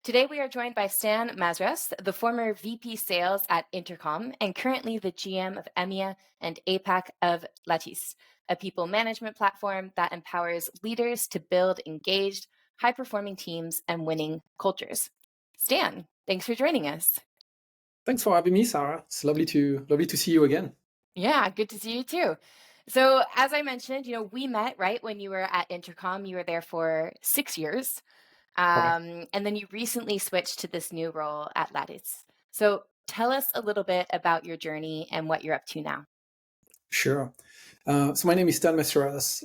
Today we are joined by Stan Massueras, the former VP Sales at Intercom and currently the GM of EMEA and APAC of Lattice, a people management platform that empowers leaders to build engaged, high-performing teams and winning cultures. Stan, thanks for joining us. Thanks for having me, Sarah. It's lovely to see you again. Yeah, good to see you too. So, as I mentioned, we met right when you were at Intercom. You were there for 6 years. Correct. And then you recently switched to this new role at Lattice. So tell us a little bit about your journey and what you're up to now. Sure. So my name is Stan Massueras.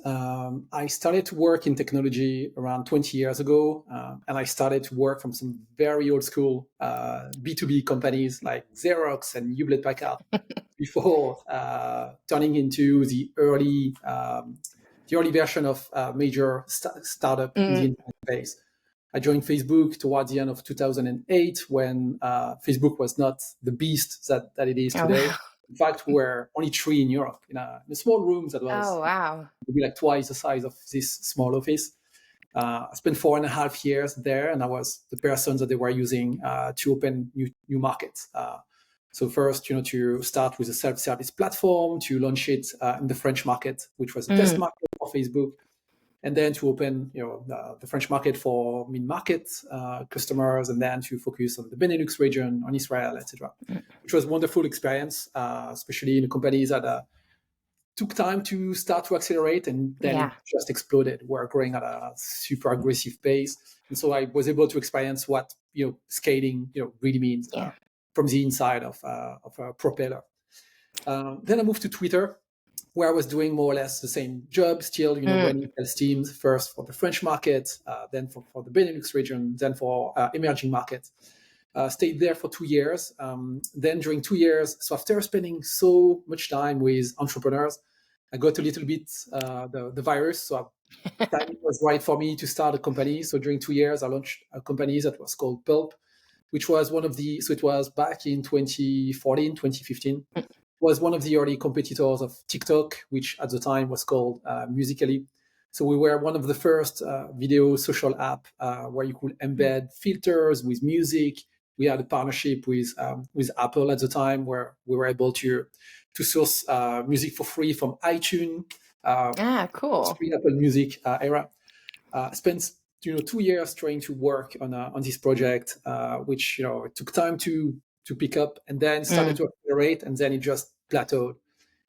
I started to work in technology around 20 years ago, and I started to work from some very old school B2B companies like Xerox and Hewlett Packard before turning into the early version of major startup in the Mm, internet space. I joined Facebook towards the end of 2008 when Facebook was not the beast that it is oh, today. wow. In fact, we were only three in Europe in a small room that Oh, was wow. maybe like twice the size of this small office. I spent 4.5 years there, and I was the person that they were using to open new markets. So first, to start with a self-service platform, to launch it in the French market, which was a test Mm, market for Facebook, and then to open the French market for mid-market customers, and then to focus on the Benelux region, on Israel, etc. mm, Which was a wonderful experience, especially in a company that took time to start to accelerate, and then it yeah. just exploded. We're growing at a super aggressive pace, and so I was able to experience what scaling really means Yeah. from the inside of a propeller. Then I moved to Twitter, where I was doing more or less the same job, still, Mm, running sales teams, first for the French market, then for the Benelux region, then for emerging markets. Stayed there for 2 years. Then during 2 years, so after spending so much time with entrepreneurs, I got a little bit the virus. So timing was right for me to start a company. So during 2 years, I launched a company that was called Pulp, which was so it was back in 2014, 2015, mm, was one of the early competitors of TikTok, which at the time was called Musical.ly. So we were one of the first video social app where you could mm. embed filters with music. We had a partnership with Apple at the time, where we were able to source music for free from iTunes, uh, Ah, cool. pre-Apple Music era. Spent 2 years trying to work on this project, which it took time to pick up, and then started Mm, to accelerate, and then it just plateaued.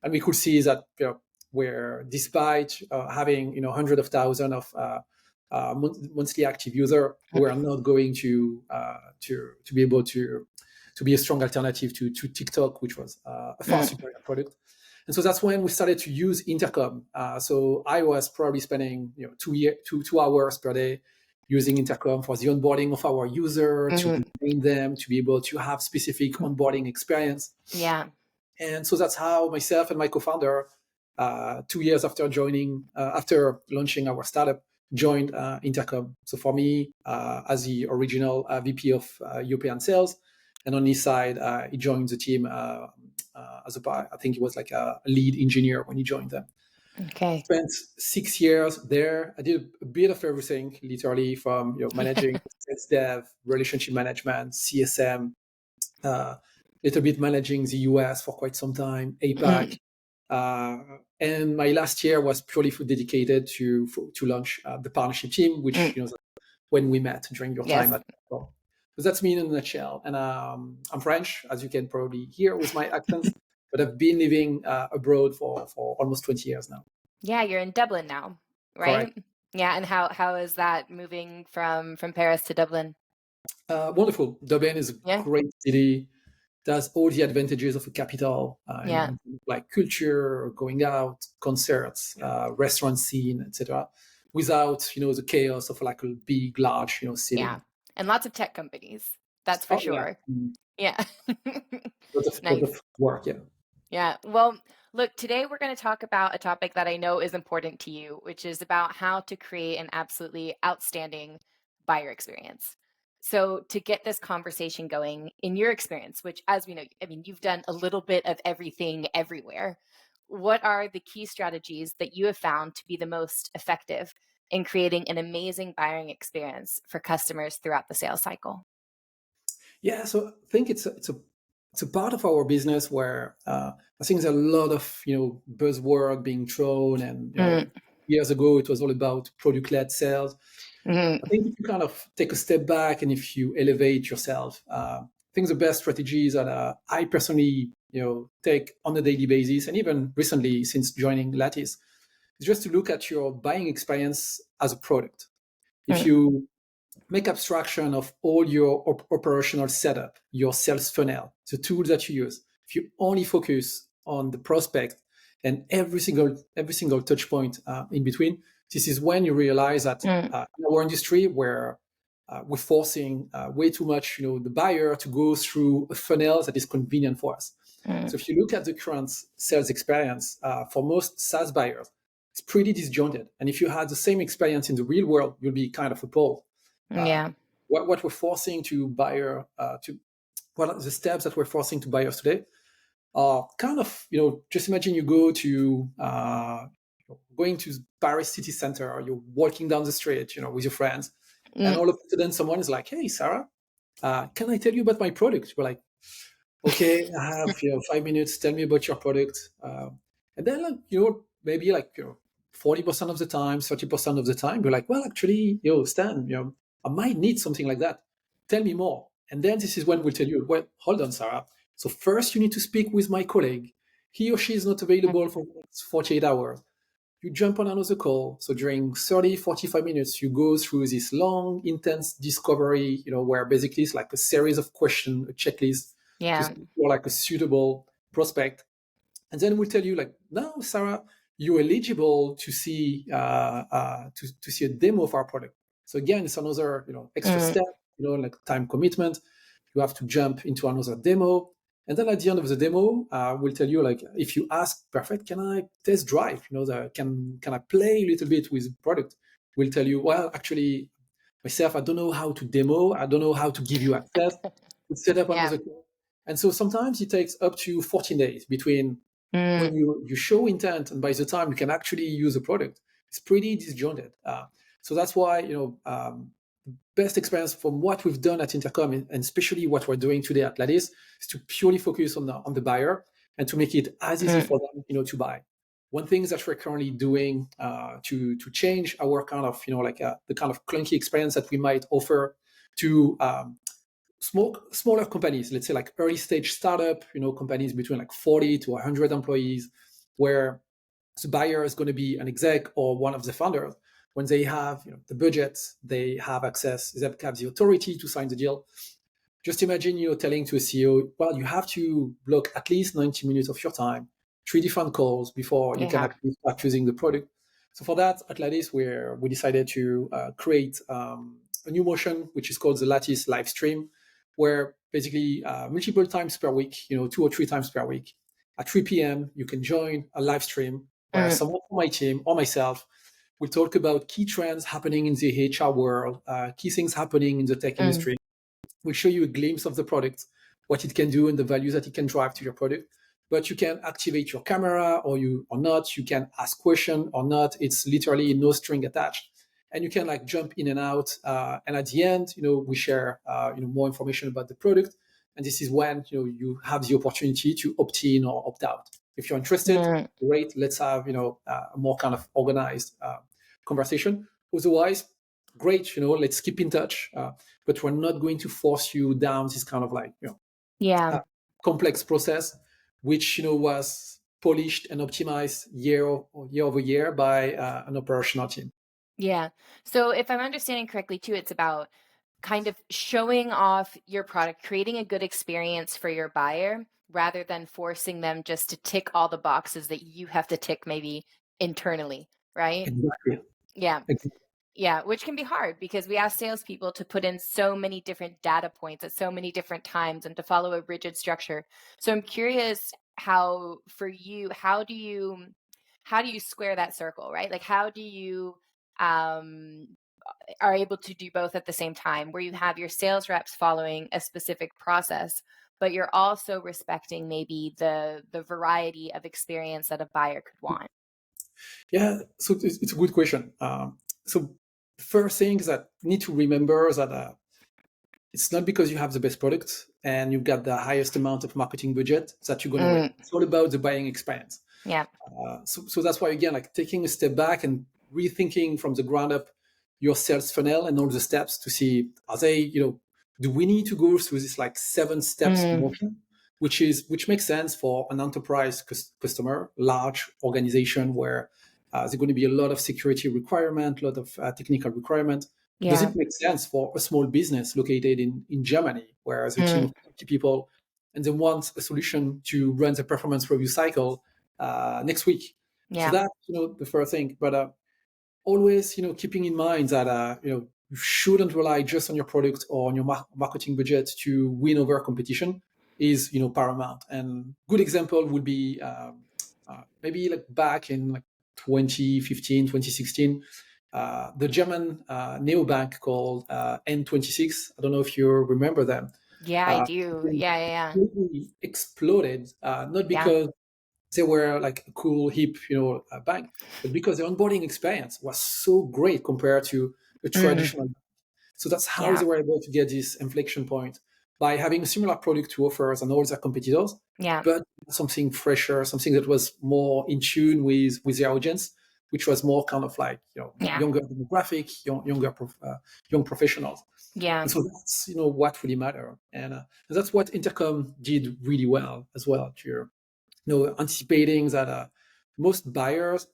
And we could see that where despite having hundreds of thousands of monthly active user, mm, we're not going to be able to be a strong alternative to TikTok, which was a far mm. superior product. And so that's when we started to use Intercom. So I was probably spending 2 hours per day using Intercom for the onboarding of our user, to Mhm. retain them, to be able to have specific onboarding experience. Yeah. And so that's how myself and my co-founder, 2 years after launching our startup, joined Intercom. So for me, as the original VP of European sales, and on his side, he joined the team I think he was like a lead engineer when he joined them. Okay. Spent 6 years there. I did a bit of everything, literally from managing sales dev, relationship management, CSM, uh, little bit managing the US for quite some time, APAC. Mm, Uh, and my last year was purely dedicated to launch the partnership team, which mm. when we met during your time Yes. at Apple. So that's me in a nutshell. And I'm French, as you can probably hear with my accents, but I've been living abroad for almost 20 years now. Yeah, you're in Dublin now, Correct. right? Yeah, and how is that moving from Paris to Dublin? Wonderful. Dublin is a Yeah. great city. Does all the advantages of a capital, Yeah. like culture, going out, concerts, restaurant scene, etc., without the chaos of like a big, large city. Yeah. And lots of tech companies. That's for Oh yeah, sure. Yeah. lot Nice. of work. Yeah. Yeah. Well, look, today we're going to talk about a topic that I know is important to you, which is about how to create an absolutely outstanding buyer experience. So, to get this conversation going, in your experience, which, as we know, I mean, you've done a little bit of everything everywhere. What are the key strategies that you have found to be the most effective in creating an amazing buying experience for customers throughout the sales cycle? Yeah, so I think it's a part of our business where I think there's a lot of buzzword being thrown, and Mm, years ago it was all about product-led sales. mhm, I think if you kind of take a step back and if you elevate yourself, I think the best strategies that I personally take on a daily basis, and even recently since joining Lattice, is just to look at your buying experience as a product. If mm, you make abstraction of all your operational setup, your sales funnel, the tools that you use. If you only focus on the prospect and every single touch point in between, this is when you realize that mm, in our industry, where we're forcing way too much, the buyer to go through a funnel that is convenient for us. mm, So if you look at the current sales experience for most SaaS buyers, it's pretty disjointed. And if you had the same experience in the real world, you'll be kind of appalled. Uh, yeah. what we're forcing to buyer to what are the steps that we're forcing to buyers today are kind of just imagine you go to going to Paris city center, or you're walking down the street with your friends, and Mm, all of a sudden someone is like, "Hey, Sarah, can I tell you about my product?" We're like, okay, I have 5 minutes. Tell me about your product, and then maybe 40% of the time, 30% of the time, you're like, well, actually, Stan, I might need something like that. Tell me more. And then this is when we'll tell you, well, hold on, Sarah. So first, you need to speak with my colleague. He or she is not available for mm, the next 48 hours. You jump on another call. So during 30, 45 minutes, you go through this long, intense discovery, where basically it's like a series of questions, a checklist to yeah. see if you're like a suitable prospect. And then we'll tell you like, now, Sarah, you're eligible to see to see a demo of our product. So again, it's another extra Mm, step, like time commitment. You have to jump into another demo, and then at the end of the demo, we'll tell you like, if you ask, perfect, can I test drive? Can I play a little bit with the product? We'll tell you, well, actually, myself, I don't know how to demo. I don't know how to give you access. We'll set up yeah. another call. And so sometimes it takes up to 14 days between Mm, when you show intent and by the time you can actually use the product. It's pretty disjointed. So that's why best experience from what we've done at Intercom, and especially what we're doing today at Lattice, is to purely focus on the buyer and to make it as easy mm, for them to buy. One thing that we're currently doing to change our kind of the kind of clunky experience that we might offer to smaller companies, let's say like early stage startup, companies between like 40 to 100 employees, where the buyer is going to be an exec or one of the founders. When they have the budget, they have access, they have the authority to sign the deal. Just imagine telling to a CEO, well, you have to block at least 90 minutes of your time, 3 different calls before you can yeah. actually start using the product. So for that, at Lattice, we decided to create a new motion, which is called the Lattice live stream, where basically multiple times per week, 2 or 3 times per week, at 3 p.m., you can join a live stream where Mm, someone from my team or myself will talk about key trends happening in the HR world, key things happening in the tech mm, industry. We'll show you a glimpse of the product, what it can do, and the values that it can drive to your product. But you can activate your camera or not. You can ask question or not. It's literally no string attached, and you can like jump in and out. And at the end, we share more information about the product. And this is when you have the opportunity to opt in or opt out. If you're interested, mm, great. Let's have a more kind of organized conversation. Otherwise, great. Let's keep in touch. But we're not going to force you down this kind of like yeah. uh, complex process, which was polished and optimized year over year by an operational team. Yeah. So if I'm understanding correctly too, it's about kind of showing off your product, creating a good experience for your buyer rather than forcing them just to tick all the boxes that you have to tick maybe internally, right? Exactly. Yeah. Exactly. Yeah, which can be hard because we ask salespeople to put in so many different data points at so many different times and to follow a rigid structure. So I'm curious how for you, how do you square that circle, right? Like how do you um are able to do both at the same time where you have your sales reps following a specific process, but you're also respecting maybe the variety of experience that a buyer could want. Yeah, so it's a good question. So first things that you need to remember is that it's not because you have the best product and you've got the highest amount of marketing budget that you're going to win. Mm. It's all about the buying experience. Yeah. So that's why, again, like taking a step back and rethinking from the ground up your sales funnel and all the steps to see, are they, do we need to go through this like 7 steps Mm. motion, which makes sense for an enterprise customer, large organization where there's going to be a lot of security requirement, a lot of technical requirement. Does Yeah. it make sense for a small business located in Germany, where there's a team Mm. of 20 people and they want a solution to run the performance review cycle next week? So Yeah. that's the first thing. But always keeping in mind that you shouldn't rely just on your product or on your marketing budget to win over competition is paramount. And good example would be maybe like back in like 2015, 2016, the German neobank called N26. I don't know if you remember them. Yeah, I uh, do. Yeah, yeah, yeah. Really exploded, not Yeah. because they were like a cool, hip, bank, but because the onboarding experience was so great compared to a Mm. traditional. So that's how Yeah. they were able to get this inflection point by having a similar product to offers and all their competitors, Yeah. but something fresher, something that was more in tune with their audience, which was more kind of like Yeah. younger demographic, young professionals. Yeah. And so that's what really matter, and that's what Intercom did really well as well. To anticipating that most buyers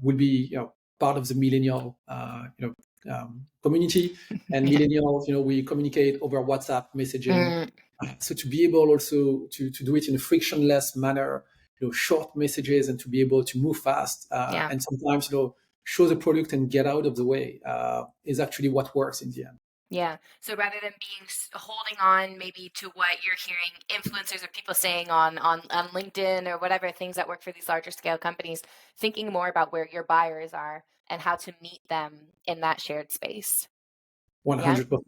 will be part of the millennial community, and Yeah. millennials we communicate over WhatsApp messaging. Mm. So to be able also to do it in a frictionless manner, short messages, and to be able to move fast, Yeah. and sometimes show the product and get out of the way, is actually what works in the end. Yeah. So rather than holding on maybe to what you're hearing influencers or people saying on LinkedIn or whatever things that work for these larger scale companies, thinking more about where your buyers are and how to meet them in that shared space. Yeah. 100%.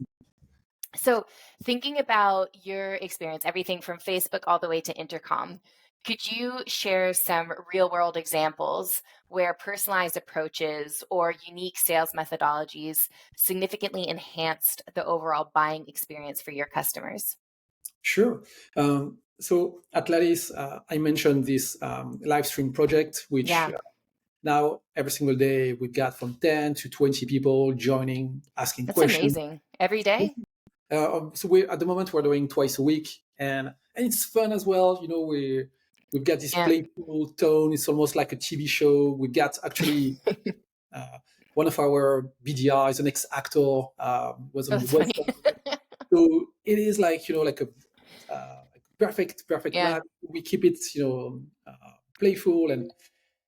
So, thinking about your experience, everything from Facebook all the way to Intercom, could you share some real world examples where personalized approaches or unique sales methodologies significantly enhanced the overall buying experience for your customers? Sure. So at Lattice, I mentioned this live stream project, which Yeah, now every single day we've got from 10 to 20 people joining, asking that's questions. amazing. Every day? So we at the moment we're doing twice a week, and it's fun as well. We've got this Yeah, playful tone. It's almost like a TV show. We've got actually one of our BDR is an ex-actor, was on the that's funny. website. So it is like like a perfect Yeah. match. We keep it playful,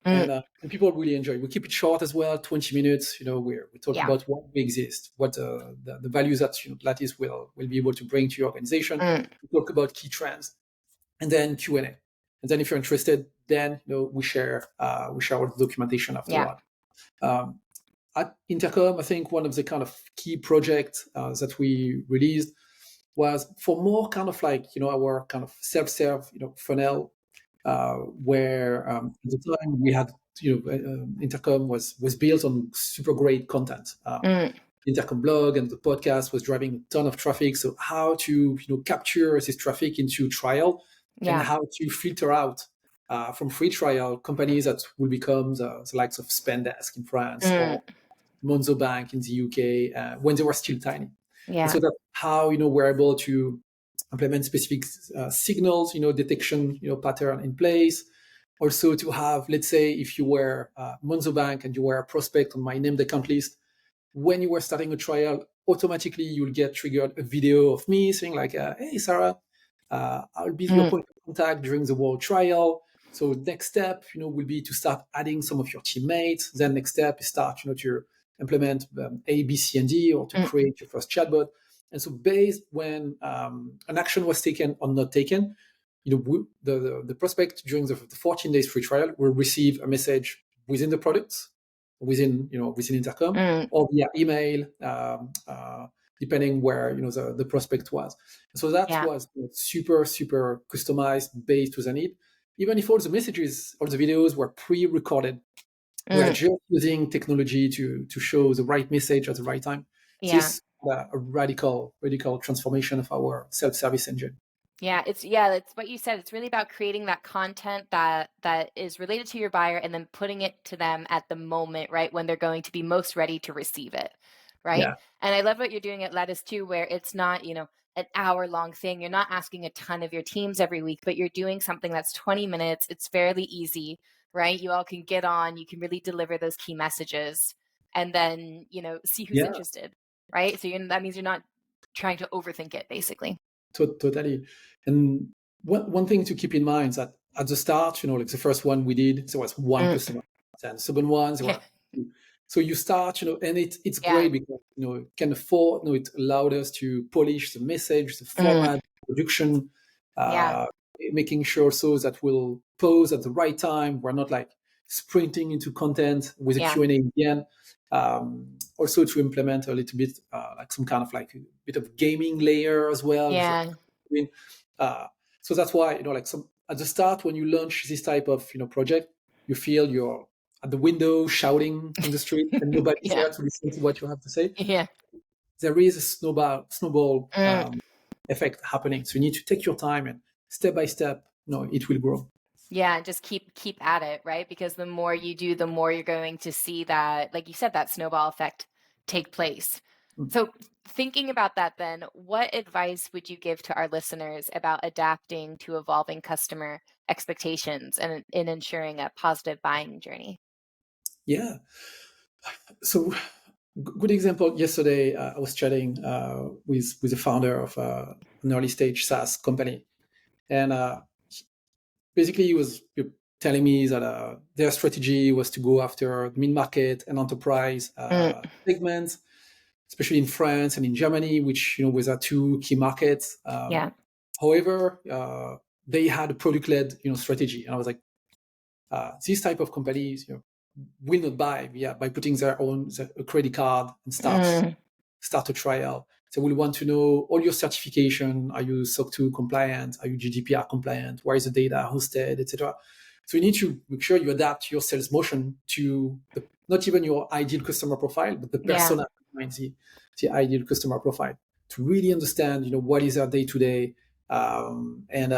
Mm, and people really enjoy. We keep it short as well, 20 minutes. We talk yeah. about why we exist, what the values that Lattice will be able to bring to your organization. Mm, We talk about key trends, and then Q&A. And then if you're interested, then we share all the documentation yeah. afterward. Um, at Intercom, I think one of the kind of key projects that we released was for more kind of like our kind of self-serve funnel, where at the time we had Intercom was built on super great content. Mm, Intercom blog and the podcast was driving a ton of traffic. So how to capture this traffic into trial, and yeah. how to filter out from free trial companies that will become the likes of Spendesk in France Mm, or Monzo Bank in the UK, when they were still tiny. And yeah. so that's how we're able to implement specific signals, detection, pattern in place. Also to have, let's say, if you were Monzo Bank and you were a prospect on my named account list, when you were starting a trial, automatically you'll get triggered a video of me saying like, "Hey Sarah, I'll be your Mm, point of contact during the world trial. So next step, will be to start adding some of your teammates. Then next step is start, to implement A, B, C, and D, or to mm, create your first chatbot." And so based when an action was taken or not taken, the prospect during the 14 days free trial will receive a message within the product, within Intercom, mm, or via email, depending where the prospect was. So that yeah. was super customized based to the need. Even if all the messages, all the videos were pre-recorded, We are Mm. just using technology to show the right message at the right time. Yeah. This a radical transformation of our self-service engine. It's what you said. It's really about creating that content that is related to your buyer and then putting it to them at the moment, right, when they're going to be most ready to receive it, right? Yeah, And I love what you're doing at Lattice too, where it's not, an hour-long thing. You're not asking a ton of your teams every week, but you're doing something that's 20 minutes. It's fairly easy, right? You all can get on, you can really deliver those key messages and then, see who's yeah, interested, right? So that means you're not trying to overthink it, basically. totally. And one thing to keep in mind is that at the start, like the first one we did, there was one Mm. customer. And second one, there Yeah. were two. So you start, and it's Yeah. great because it can afford, it allowed us to polish the message, the Mm. format, production, Yeah. uh, making sure so that we'll pause at the right time. We're not like sprinting into content with a Yeah. Q&A in the end. Also to implement a little bit like some kind of like a bit of gaming layer as well. Yeah. I mean, uh, so that's why like some at the start when you launch this type of project, you feel you're at the window shouting on the street and nobody's Yeah. there to listen to what you have to say. Yeah. There is a snowball Mm. effect happening. So you need to take your time and step by step, it will grow. Yeah, and just keep at it, right? Because the more you do, the more you're going to see that, like you said, that snowball effect take place. Mm. So thinking about that then, what advice would you give to our listeners about adapting to evolving customer expectations and in ensuring a positive buying journey? Yeah. So good example. Yesterday, I was chatting with the founder of an early stage SaaS company, and basically he was telling me that their strategy was to go after the mid market and enterprise Mm. segments, especially in France and in Germany, which were their two key markets. Yeah. However, they had a product led strategy, and I was like, these type of companies will not buy by putting their own a credit card and Mm. start a trial. So we'll want to know all your certification. Are you SOC 2 compliant? Are you GDPR compliant? Where is the data hosted, etc. So you need to make sure you adapt your sales motion to not even your ideal customer profile, but the Yeah. persona behind the ideal customer profile to really understand, what is their day to day, and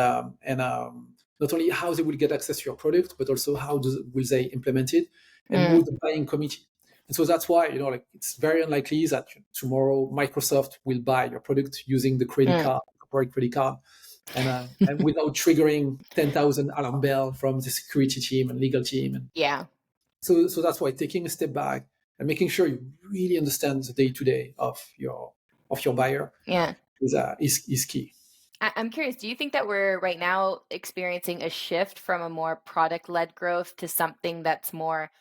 not only how they will get access to your product, but also how will they implement it and Mm. move the buying committee. And so that's why, like it's very unlikely that tomorrow Microsoft will buy your product using the credit Mm. card, corporate credit card, and without triggering 10,000 alarm bell from the security team and legal team. And Yeah. so that's why taking a step back and making sure you really understand the day to day of your buyer Yeah. is key. I'm curious, do you think that we're right now experiencing a shift from a more product-led growth to something that's more,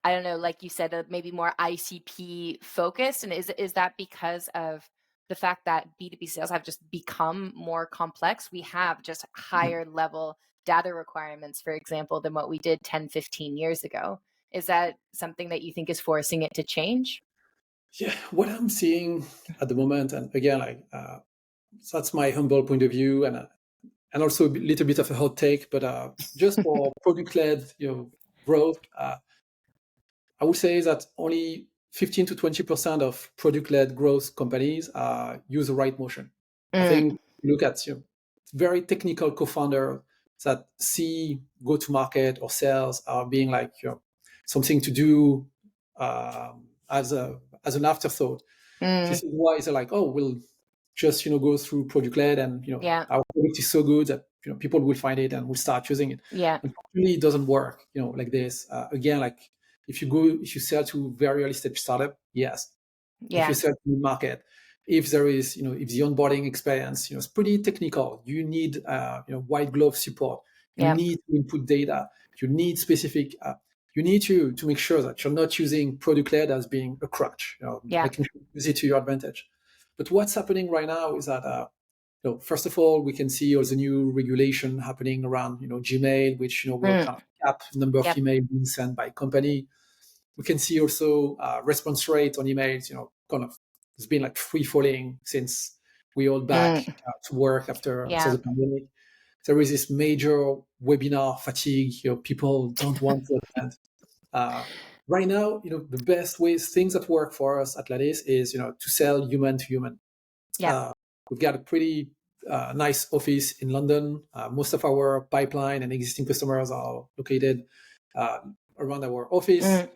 I don't know, like you said, maybe more ICP focused? And is that because of the fact that B2B sales have just become more complex? We have just higher level data requirements, for example, than what we did 10, 15 years ago. Is that something that you think is forcing it to change? Yeah, what I'm seeing at the moment, and again, like that's my humble point of view, and also a little bit of a hot take, but just for product-led, growth, I would say that only 15 to 20% of product-led growth companies use the right motion. I Mm. think look at very technical co-founder that see go-to-market or sales are being like something to do as an afterthought. Mm. This is why they're like, oh, we'll just go through product led, and Yeah. our product is so good that people will find it and will start using it. Yeah. Unfortunately, it doesn't work like this. Again, like if you sell to very early stage startup, yes. If you Yeah. sell to mid market, if there is if the onboarding experience is pretty technical, you need white glove support. You Yeah. need to input data. You need specific. You need to make sure that you're not using product led as being a crutch. Yeah. Making sure you use it to your advantage. But what's happening right now is that first of all, we can see all the new regulation happening around Gmail, which will Mm. kind of cap the number of Yep. emails being sent by company. We can see also response rate on emails, kind of it's been like free falling since we all back Mm. to work after Yeah. the pandemic. There is this major webinar fatigue. People don't want to attend. right now, the best ways, things that work for us at Lattice is, to sell human to human. Yeah. Uh, we've got a pretty nice office in London. Most of our pipeline and existing customers are located uh, around our office. Mm,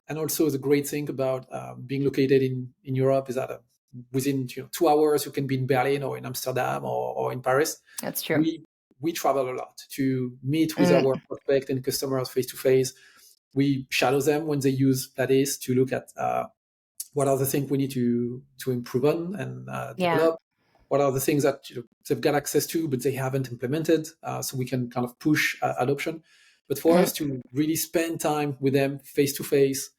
And also, the great thing about being located in Europe is that within 2 hours, you can be in Berlin or in Amsterdam or in Paris. that's true. We travel a lot to meet with Mm, our prospect and customers face to face. We shadow them when they use Lattice to look at what are the things we need to improve on and yeah. develop. What are the things that they've got access to but they haven't implemented, so we can kind of push adoption. But for Mm, us to really spend time with them face to face,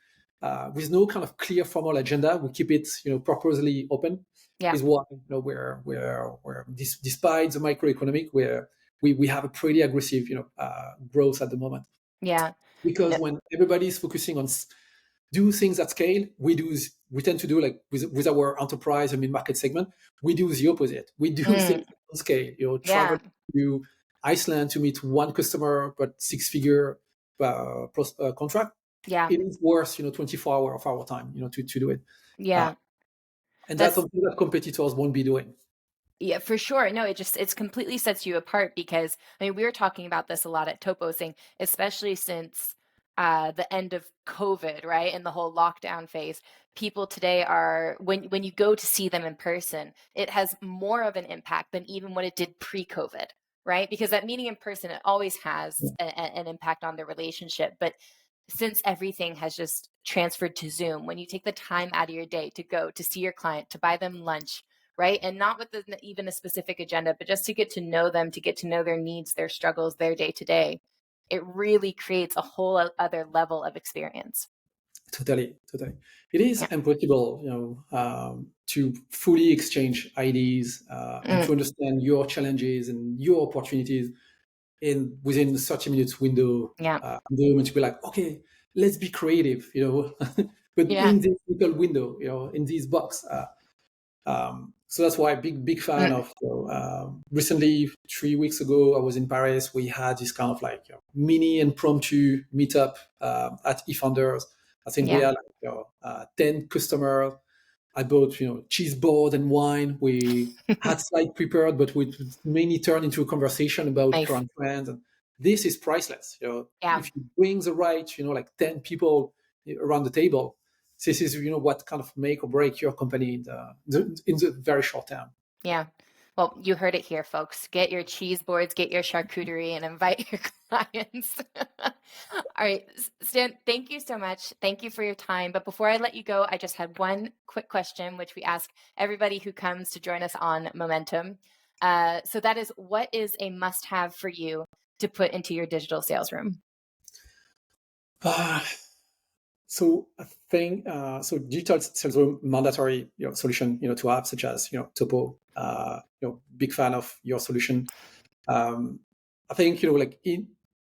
with no kind of clear formal agenda, we keep it purposely open. yeah. Is why we're despite the microeconomic, where we have a pretty aggressive growth at the moment, Yeah. because No, when everybody's focusing on do things at scale, we tend to do, like with our enterprise and mid-market segment, we do the opposite. We do mm, things on scale, travel yeah. to Iceland to meet one customer but six-figure contract. Yeah. It is worth 24 hours of our time to do it, uh, Yeah. and that's That's something that competitors won't be doing. Yeah, for sure. No, it's completely sets you apart because I mean we were talking about this a lot at Topo saying, especially since the end of COVID, right? And the whole lockdown phase. People today are when you go to see them in person, it has more of an impact than even what it did pre-COVID, right? Because that meeting in person, it always has an impact on the relationship. But since everything has just transferred to Zoom, when you take the time out of your day to go to see your client, to buy them lunch, right? And not with even a specific agenda, but just to get to know them, to get to know their needs, their struggles, their day to day. It really creates a whole other level of experience. Totally, totally. It is Yeah. impossible, to fully exchange ideas and Mm, to understand your challenges and your opportunities in within the 30 minutes window. yeah. The moment to be like, okay, let's be creative, but Yeah. in this little window, in this box. So that's why big fan Mm, of. Recently, 3 weeks ago, I was in Paris. We had this kind of like mini impromptu meetup at eFounders. I think we yeah. had 10 customers. I bought cheese board and wine. We had slide prepared, but we mainly turned into a conversation about Nice. current trends. And this is priceless. Yeah. If you bring the right like 10 people around the table, this is what kind of make or break your company in the very short term. Yeah. Well, you heard it here, folks. Get your cheese boards, get your charcuterie, and invite your clients. All right, Stan, thank you so much. Thank you for your time. But before I let you go, I just had one quick question, which we ask everybody who comes to join us on Momentum. So that is, what is a must-have for you to put into your digital sales room? Ah, so I think so. Digital sales room mandatory solution to have, such as Topo. Big fan of your solution. Um, I think like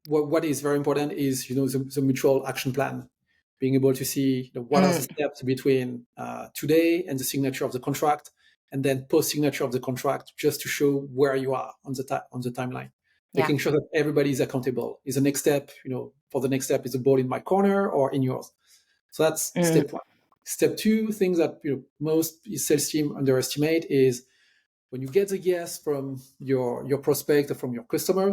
what is very important is the mutual action plan, being able to see what are the Mm, steps between today and the signature of the contract, and then post signature of the contract, just to show where you are on the timeline, yeah. making sure that everybody is accountable. Is the next step, for the next step, is the ball in my corner or in yours? So that's Mm, step one. Step two, things that most sales team underestimate is when you get a yes from your prospect or from your customer,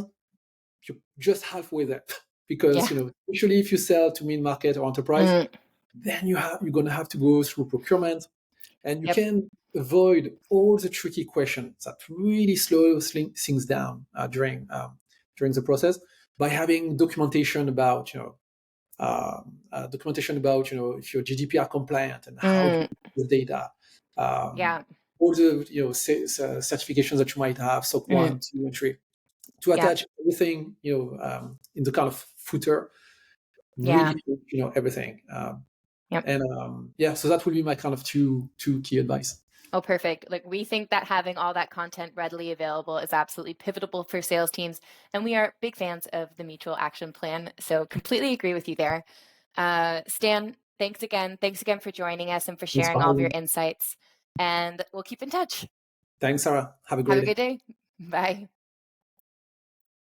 you're just halfway there. Because yeah. usually if you sell to mid market or enterprise, Mm, then you're gonna have to go through procurement, and you yep. can avoid all the tricky questions that really slow things down during the process, by having documentation about if you're GDPR compliant and how to Mm, use the data, um, yeah. all the certifications that you might have, SOC Mm, 1, 2, and 3, to yeah. attach everything in the kind of footer, Yeah. really everything. Yep. And yeah, so that would be my kind of two key advice. Oh, perfect. Like we think that having all that content readily available is absolutely pivotal for sales teams. And we are big fans of the mutual action plan. So completely agree with you there. Stan, thanks again. Thanks again for joining us and for Thanks sharing for all of having your me. insights. And we'll keep in touch. Thanks, Sarah. Have a Have great a day. good day. Bye.